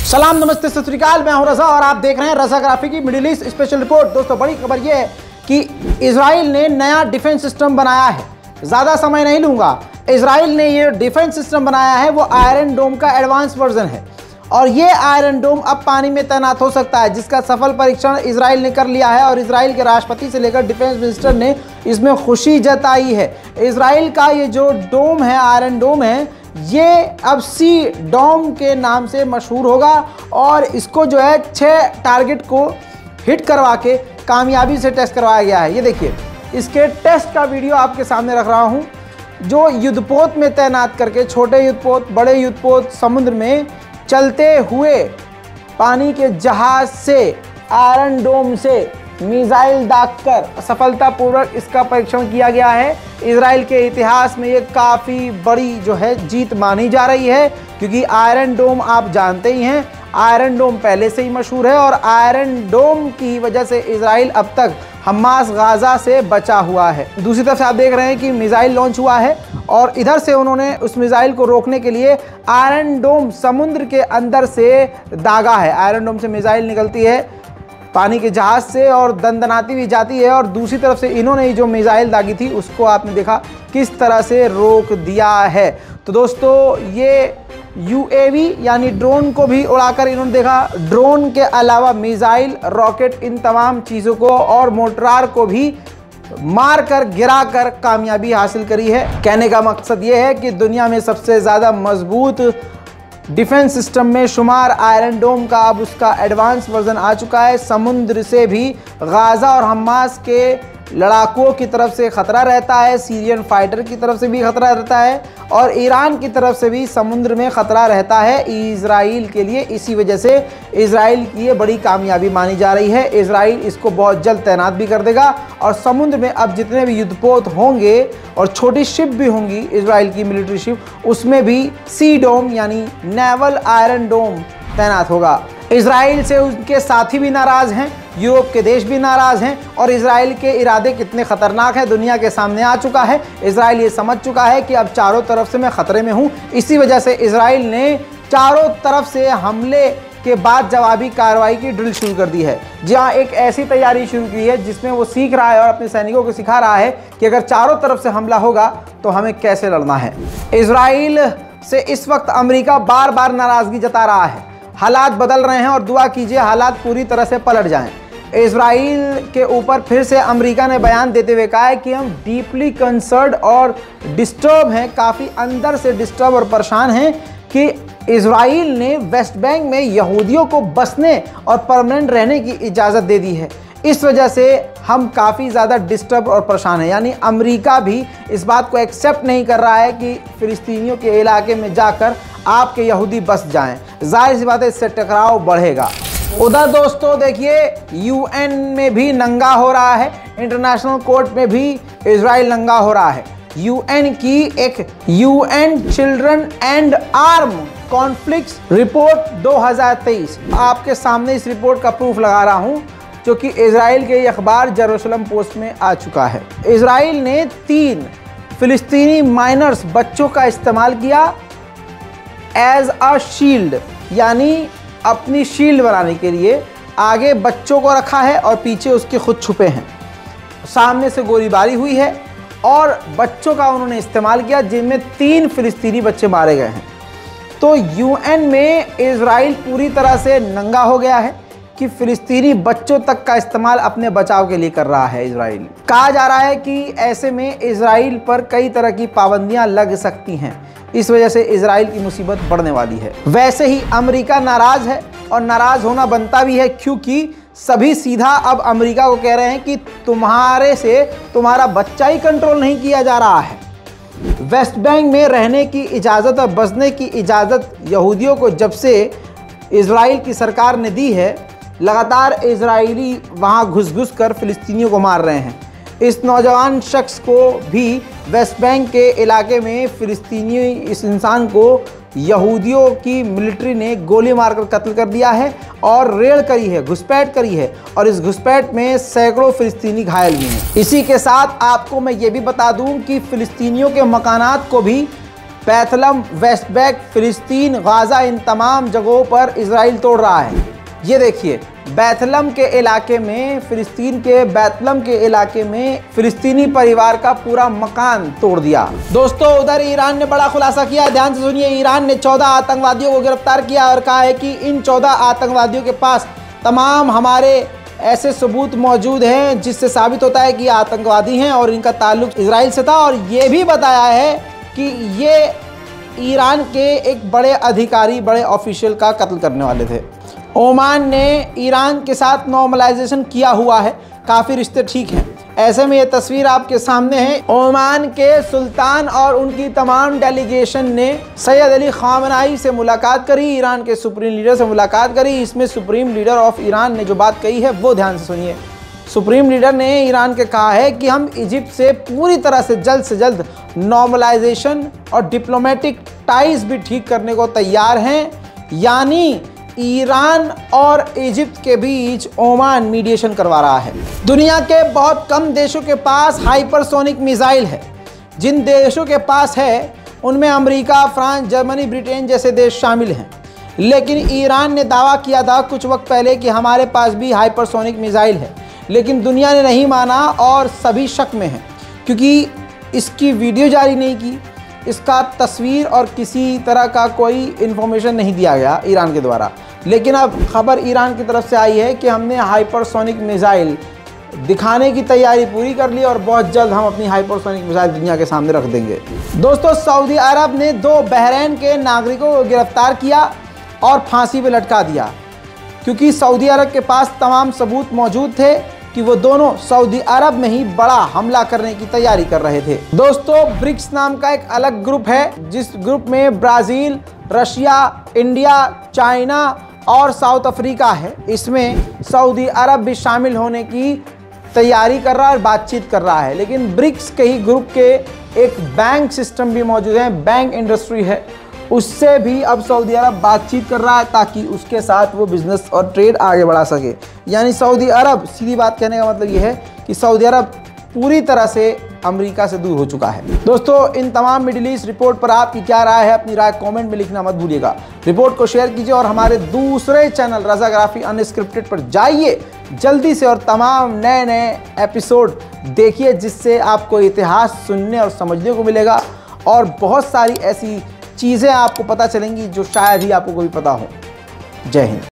सलाम, नमस्ते, सत श्री अकाल। मैं हूं रजा और आप देख रहे हैं रजा ग्राफिक की मिडिल ईस्ट स्पेशल रिपोर्ट। दोस्तों, बड़ी खबर यह है कि इजराइल ने नया डिफेंस सिस्टम बनाया है। ज़्यादा समय नहीं लूँगा। इजराइल ने ये डिफेंस सिस्टम बनाया है, वो आयरन डोम का एडवांस वर्जन है और ये आयरन डोम अब पानी में तैनात हो सकता है, जिसका सफल परीक्षण इजराइल ने कर लिया है और इजराइल के राष्ट्रपति से लेकर डिफेंस मिनिस्टर ने इसमें खुशी जताई है। इजराइल का ये जो डोम है, आयरन डोम है, ये अब सी डोम के नाम से मशहूर होगा और इसको जो है 6 टारगेट को हिट करवा के कामयाबी से टेस्ट करवाया गया है। ये देखिए, इसके टेस्ट का वीडियो आपके सामने रख रहा हूँ, जो युद्धपोत में तैनात करके छोटे युद्धपोत, बड़े युद्धपोत समुद्र में चलते हुए पानी के जहाज से आयरन डोम से मिसाइल दागकर सफलतापूर्वक इसका परीक्षण किया गया है। इजराइल के इतिहास में ये काफ़ी बड़ी जो है जीत मानी जा रही है, क्योंकि आयरन डोम आप जानते ही हैं, आयरन डोम पहले से ही मशहूर है और आयरन डोम की वजह से इजराइल अब तक हमास गाजा से बचा हुआ है। दूसरी तरफ से आप देख रहे हैं कि मिसाइल लॉन्च हुआ है और इधर से उन्होंने उस मिसाइल को रोकने के लिए आयरन डोम समुद्र के अंदर से दागा है। आयरन डोम से मिसाइल निकलती है पानी के जहाज से और दंदनाती भी जाती है और दूसरी तरफ से इन्होंने जो मिसाइल दागी थी उसको आपने देखा किस तरह से रोक दिया है। तो दोस्तों, ये यूएवी यानी ड्रोन को भी उड़ाकर इन्होंने देखा। ड्रोन के अलावा मिसाइल, रॉकेट, इन तमाम चीज़ों को और मोटरार को भी मार कर गिरा कर कामयाबी हासिल करी है। कहने का मकसद ये है कि दुनिया में सबसे ज़्यादा मजबूत डिफेंस सिस्टम में शुमार आयरन डोम का अब उसका एडवांस वर्जन आ चुका है। समुद्र से भी गाज़ा और हमास के लड़ाकों की तरफ से ख़तरा रहता है, सीरियन फाइटर की तरफ से भी ख़तरा रहता है और ईरान की तरफ से भी समुद्र में ख़तरा रहता है इजराइल के लिए। इसी वजह से इजराइल की ये बड़ी कामयाबी मानी जा रही है। इजराइल इसको बहुत जल्द तैनात भी कर देगा और समुद्र में अब जितने भी युद्धपोत होंगे और छोटी शिप भी होंगी, इजराइल की मिलिट्री शिप, उसमें भी सी डोम यानी नेवल आयरन डोम तैनात होगा। इजराइल से उनके साथी भी नाराज़ हैं, यूरोप के देश भी नाराज़ हैं और इजराइल के इरादे कितने ख़तरनाक हैं दुनिया के सामने आ चुका है। इजराइल ये समझ चुका है कि अब चारों तरफ से मैं ख़तरे में हूँ। इसी वजह से इजराइल ने चारों तरफ से हमले के बाद जवाबी कार्रवाई की ड्रिल शुरू कर दी है, जहाँ एक ऐसी तैयारी शुरू की है जिसमें वो सीख रहा है और अपने सैनिकों को सिखा रहा है कि अगर चारों तरफ से हमला होगा तो हमें कैसे लड़ना है। इजराइल से इस वक्त अमेरिका बार बार नाराज़गी जता रहा है। हालात बदल रहे हैं और दुआ कीजिए हालात पूरी तरह से पलट जाएं। इजराइल के ऊपर फिर से अमेरिका ने बयान देते हुए कहा है कि हम डीपली कंसर्न्ड और डिस्टर्ब हैं, काफ़ी अंदर से डिस्टर्ब और परेशान हैं कि इजराइल ने वेस्ट बैंक में यहूदियों को बसने और परमानेंट रहने की इजाज़त दे दी है। इस वजह से हम काफ़ी ज़्यादा डिस्टर्ब और परेशान हैं। यानी अमेरिका भी इस बात को एक्सेप्ट नहीं कर रहा है कि फ़िलिस्तीनियों के इलाके में जाकर आपके यहूदी बस जाएं। जाहिर सी बात है, इससे टकराव बढ़ेगा। उधर दोस्तों देखिए, यूएन में भी नंगा हो रहा है, इंटरनेशनल कोर्ट में भी इजराइल नंगा हो रहा है। यूएन की एक UN children and arm conflicts report 2023 आपके सामने इस रिपोर्ट का प्रूफ लगा रहा हूं, जो कि इजराइल के अखबार जेरूसलम पोस्ट में आ चुका है। इजराइल ने 3 फिलिस्तीनी माइनर्स बच्चों का इस्तेमाल किया एज अ शील्ड, यानी अपनी शील्ड बनाने के लिए। आगे बच्चों को रखा है और पीछे उसके खुद छुपे हैं। सामने से गोलीबारी हुई है और बच्चों का उन्होंने इस्तेमाल किया, जिनमें 3 फिलिस्तीनी बच्चे मारे गए हैं। तो यूएन में इजराइल पूरी तरह से नंगा हो गया है कि फिलिस्तीनी बच्चों तक का इस्तेमाल अपने बचाव के लिए कर रहा है इजराइल। कहा जा रहा है कि ऐसे में इजराइल पर कई तरह की पाबंदियां लग सकती हैं। इस वजह से इजराइल की मुसीबत बढ़ने वाली है। वैसे ही अमेरिका नाराज़ है और नाराज़ होना बनता भी है, क्योंकि सभी सीधा अब अमेरिका को कह रहे हैं कि तुम्हारे से तुम्हारा बच्चा ही कंट्रोल नहीं किया जा रहा है। वेस्ट बैंक में रहने की इजाज़त और बसने की इजाज़त यहूदियों को जब से इजराइल की सरकार ने दी है, लगातार इजरायली वहाँ घुस कर फिलिस्तीनियों को मार रहे हैं। इस नौजवान शख्स को भी वेस्ट बैंक के इलाके में फिलिस्तीनी इस इंसान को यहूदियों की मिलिट्री ने गोली मारकर कत्ल कर दिया है और रेड करी है, घुसपैठ करी है और इस घुसपैठ में सैकड़ों फिलिस्तीनी घायल हुए हैं। इसी के साथ आपको मैं ये भी बता दूं कि फिलिस्तीनियों के मकानात को भी बैतलम, वेस्ट बैंक, फिलिस्तीन, गाजा, इन तमाम जगहों पर इजराइल तोड़ रहा है। ये देखिए, बैतलम के इलाके में, फिलिस्तीन के बैतलम के इलाके में फिलिस्तीनी परिवार का पूरा मकान तोड़ दिया। दोस्तों, उधर ईरान ने बड़ा खुलासा किया। ध्यान से सुनिए। ईरान ने 14 आतंकवादियों को गिरफ्तार किया और कहा है कि इन 14 आतंकवादियों के पास तमाम हमारे ऐसे सबूत मौजूद हैं जिससे साबित होता है कि आतंकवादी हैं और इनका ताल्लुक इजराइल से था। और ये भी बताया है कि ये ईरान के एक बड़े अधिकारी, बड़े ऑफिशियल का कत्ल करने वाले थे। ओमान ने ईरान के साथ नॉर्मलाइजेशन किया हुआ है, काफ़ी रिश्ते ठीक हैं। ऐसे में ये तस्वीर आपके सामने है। ओमान के सुल्तान और उनकी तमाम डेलीगेशन ने सैयद अली खामनाई से मुलाकात करी, ईरान के सुप्रीम लीडर से मुलाकात करी। इसमें सुप्रीम लीडर ऑफ ईरान ने जो बात कही है वो ध्यान से सुनिए। सुप्रीम लीडर ने ईरान के कहा है कि हम इजिप्ट से पूरी तरह से जल्द नॉर्मलाइजेशन और डिप्लोमेटिक टाइज भी ठीक करने को तैयार हैं। यानी ईरान और इजिप्ट के बीच ओमान मीडिएशन करवा रहा है। दुनिया के बहुत कम देशों के पास हाइपरसोनिक मिसाइल है। जिन देशों के पास है उनमें अमेरिका, फ्रांस, जर्मनी, ब्रिटेन जैसे देश शामिल हैं। लेकिन ईरान ने दावा किया था कुछ वक्त पहले कि हमारे पास भी हाइपरसोनिक मिसाइल है, लेकिन दुनिया ने नहीं माना और सभी शक में हैं क्योंकि इसकी वीडियो जारी नहीं की, इसका तस्वीर और किसी तरह का कोई इन्फॉर्मेशन नहीं दिया गया ईरान के द्वारा। लेकिन अब खबर ईरान की तरफ से आई है कि हमने हाइपरसोनिक मिसाइल दिखाने की तैयारी पूरी कर ली और बहुत जल्द हम अपनी हाइपरसोनिक मिसाइल दुनिया के सामने रख देंगे। दोस्तों, सऊदी अरब ने 2 बहरीन के नागरिकों को गिरफ्तार किया और फांसी पे लटका दिया क्योंकि सऊदी अरब के पास तमाम सबूत मौजूद थे कि वो दोनों सऊदी अरब में ही बड़ा हमला करने की तैयारी कर रहे थे। दोस्तों, ब्रिक्स नाम का एक अलग ग्रुप है जिस ग्रुप में ब्राज़ील, रशिया, इंडिया, चाइना और साउथ अफ्रीका है। इसमें सऊदी अरब भी शामिल होने की तैयारी कर रहा है और बातचीत कर रहा है। लेकिन ब्रिक्स के ही ग्रुप के एक बैंक सिस्टम भी मौजूद है, बैंक इंडस्ट्री है, उससे भी अब सऊदी अरब बातचीत कर रहा है ताकि उसके साथ वो बिज़नेस और ट्रेड आगे बढ़ा सके। यानी सऊदी अरब, सीधी बात कहने का मतलब ये है कि सऊदी अरब पूरी तरह से अमेरिका से दूर हो चुका है। दोस्तों, इन तमाम मिडिल ईस्ट रिपोर्ट पर आपकी क्या राय है, अपनी राय कमेंट में लिखना मत भूलिएगा। रिपोर्ट को शेयर कीजिए और हमारे दूसरे चैनल रज़ाग्राफी अनस्क्रिप्टेड पर जाइए जल्दी से और तमाम नए एपिसोड देखिए जिससे आपको इतिहास सुनने और समझने को मिलेगा और बहुत सारी ऐसी चीज़ें आपको पता चलेंगी जो शायद ही आपको कोई पता हो। जय हिंद।